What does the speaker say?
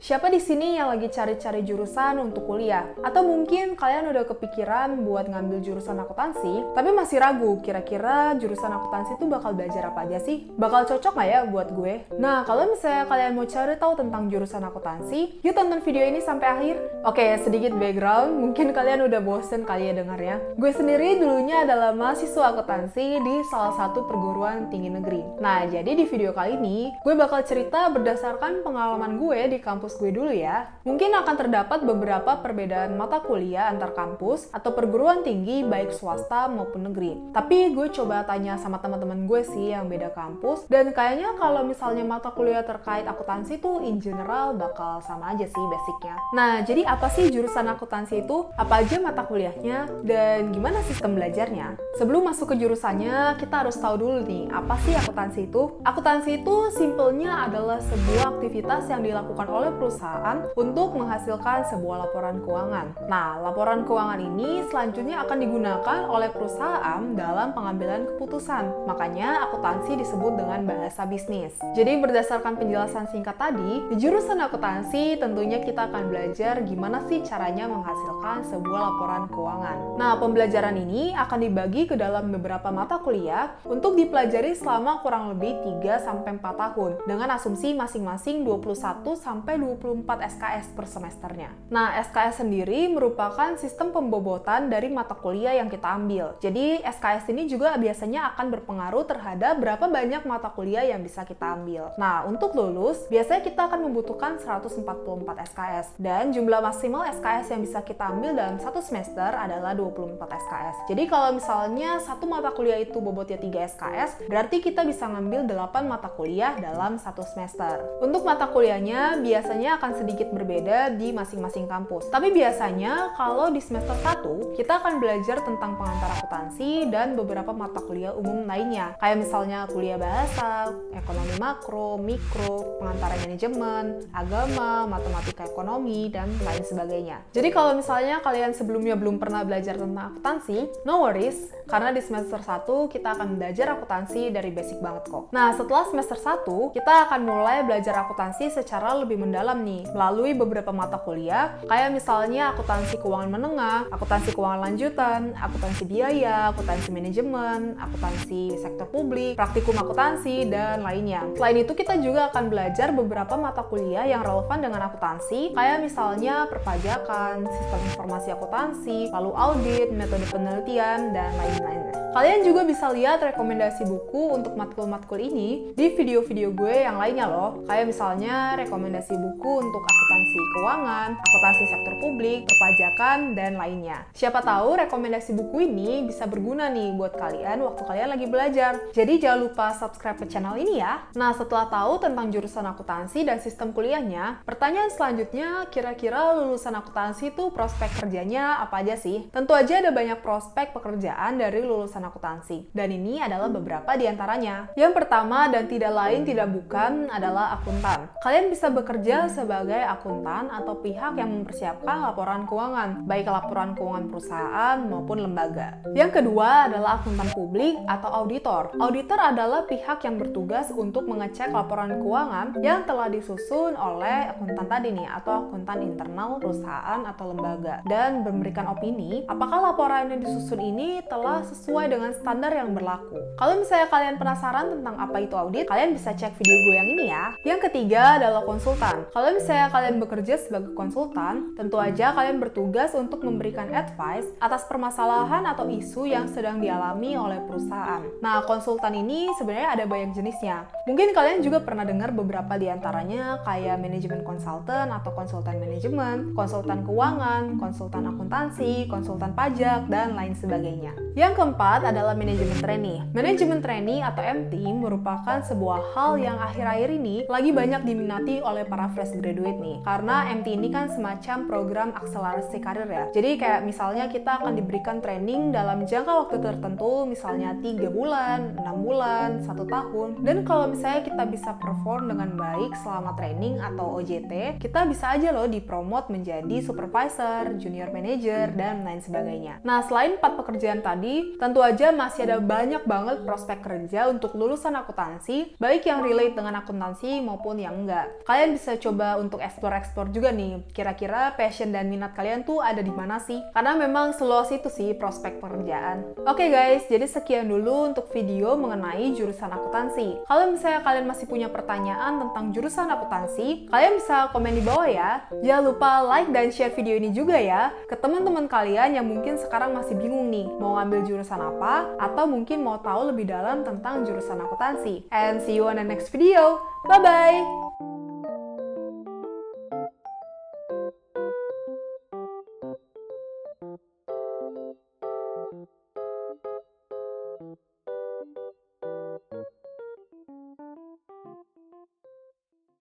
Siapa di sini yang lagi cari-cari jurusan untuk kuliah? Atau mungkin kalian udah kepikiran buat ngambil jurusan akuntansi, tapi masih ragu kira-kira jurusan akuntansi itu bakal belajar apa aja sih? Bakal cocok nggak ya buat gue? Nah, kalau misalnya kalian mau cari tahu tentang jurusan akuntansi, yuk tonton video ini sampai akhir. Oke, sedikit background, mungkin kalian udah bosen kali ya dengarnya. Gue sendiri dulunya adalah mahasiswa akuntansi di salah satu perguruan tinggi negeri. Nah, jadi di video kali ini, gue bakal cerita berdasarkan pengalaman gue di kampus gue dulu ya. Mungkin akan terdapat beberapa perbedaan mata kuliah antar kampus atau perguruan tinggi baik swasta maupun negeri. Tapi gue coba tanya sama teman-teman gue sih yang beda kampus, dan kayaknya kalau misalnya mata kuliah terkait akuntansi tuh in general bakal sama aja sih basicnya. Nah, jadi apa sih jurusan akuntansi itu? Apa aja mata kuliahnya? Dan gimana sistem belajarnya? Sebelum masuk ke jurusannya, kita harus tahu dulu nih, apa sih akuntansi itu? Akuntansi itu simpelnya adalah sebuah aktivitas yang dilakukan oleh perusahaan untuk menghasilkan sebuah laporan keuangan. Nah, laporan keuangan ini selanjutnya akan digunakan oleh perusahaan dalam pengambilan keputusan. Makanya akuntansi disebut dengan bahasa bisnis. Jadi berdasarkan penjelasan singkat tadi, di jurusan akuntansi tentunya kita akan belajar gimana sih caranya menghasilkan sebuah laporan keuangan. Nah, pembelajaran ini akan dibagi ke dalam beberapa mata kuliah untuk dipelajari selama kurang lebih 3-4 tahun dengan asumsi masing-masing 21-24 SKS per semesternya. Nah, SKS sendiri merupakan sistem pembobotan dari mata kuliah yang kita ambil. Jadi, SKS ini juga biasanya akan berpengaruh terhadap berapa banyak mata kuliah yang bisa kita ambil. Nah, untuk lulus, biasanya kita akan membutuhkan 144 SKS. Dan jumlah maksimal SKS yang bisa kita ambil dalam satu semester adalah 24 SKS. Jadi, kalau misalnya satu mata kuliah itu bobotnya 3 SKS, berarti kita bisa ngambil 8 mata kuliah dalam satu semester. Untuk mata kuliahnya, biasanya akan sedikit berbeda di masing-masing kampus. Tapi biasanya kalau di semester 1, kita akan belajar tentang pengantar akuntansi dan beberapa mata kuliah umum lainnya. Kayak misalnya kuliah bahasa, ekonomi makro, mikro, pengantar manajemen, agama, matematika ekonomi, dan lain sebagainya. Jadi kalau misalnya kalian sebelumnya belum pernah belajar tentang akuntansi, no worries, karena di semester 1 kita akan belajar akuntansi dari basic banget kok. Nah, setelah semester 1, kita akan mulai belajar akuntansi secara lebih mendalam nih, melalui beberapa mata kuliah, kayak misalnya akuntansi keuangan menengah, akuntansi keuangan lanjutan, akuntansi biaya, akuntansi manajemen, akuntansi sektor publik, praktikum akuntansi, dan lainnya. Selain itu, kita juga akan belajar beberapa mata kuliah yang relevan dengan akuntansi, kayak misalnya perpajakan, sistem informasi akuntansi, lalu audit, metode penelitian, dan lain-lain. Kalian juga bisa lihat rekomendasi buku untuk matkul-matkul ini di video-video gue yang lainnya loh. Kayak misalnya rekomendasi buku untuk akuntansi keuangan, akuntansi sektor publik, perpajakan, dan lainnya. Siapa tahu rekomendasi buku ini bisa berguna nih buat kalian waktu kalian lagi belajar. Jadi jangan lupa subscribe ke channel ini ya. Nah, setelah tahu tentang jurusan akuntansi dan sistem kuliahnya, pertanyaan selanjutnya, kira-kira lulusan akuntansi itu prospek kerjanya apa aja sih? Tentu aja ada banyak prospek pekerjaan dari lulusan akuntansi. Dan ini adalah beberapa di antaranya. Yang pertama dan tidak lain tidak bukan adalah akuntan. Kalian bisa bekerja sebagai akuntan atau pihak yang mempersiapkan laporan keuangan, baik laporan keuangan perusahaan maupun lembaga. Yang kedua adalah akuntan publik atau auditor. Auditor adalah pihak yang bertugas untuk mengecek laporan keuangan yang telah disusun oleh akuntan tadi nih, atau akuntan internal perusahaan atau lembaga, dan memberikan opini apakah laporan yang disusun ini telah sesuai dengan standar yang berlaku. Kalau misalnya kalian penasaran tentang apa itu audit, kalian bisa cek video gue yang ini ya. Yang ketiga adalah konsultan. Kalau misalnya kalian bekerja sebagai konsultan, tentu aja kalian bertugas untuk memberikan advice atas permasalahan atau isu yang sedang dialami oleh perusahaan. Nah, konsultan ini sebenarnya ada banyak jenisnya. Mungkin kalian juga pernah dengar beberapa di antaranya kayak manajemen konsultan atau konsultan manajemen, konsultan keuangan, konsultan akuntansi, konsultan pajak, dan lain sebagainya. Yang keempat adalah manajemen trainee. Manajemen trainee atau MT merupakan sebuah hal yang akhir-akhir ini lagi banyak diminati oleh para fresh graduate nih. Karena MT ini kan semacam program akselerasi karir ya. Jadi kayak misalnya kita akan diberikan training dalam jangka waktu tertentu, misalnya 3 bulan, 6 bulan, 1 tahun. Dan kalau misalnya kita bisa perform dengan baik selama training atau OJT, kita bisa aja loh dipromot menjadi supervisor, junior manager, dan lain sebagainya. Nah, selain 4 pekerjaan tadi, tentu aja masih ada banyak banget prospek kerja untuk lulusan akuntansi, baik yang relate dengan akuntansi maupun yang enggak. Kalian bisa coba coba untuk explore juga nih, kira-kira passion dan minat kalian tuh ada di mana sih? Karena memang seluas itu sih prospek pekerjaan. Oke guys, jadi sekian dulu untuk video mengenai jurusan akuntansi. Kalau misalnya kalian masih punya pertanyaan tentang jurusan akuntansi, kalian bisa komen di bawah ya. Jangan lupa like dan share video ini juga ya ke teman-teman kalian yang mungkin sekarang masih bingung nih mau ngambil jurusan apa, atau mungkin mau tahu lebih dalam tentang jurusan akuntansi. And see you on the next video. Bye-bye!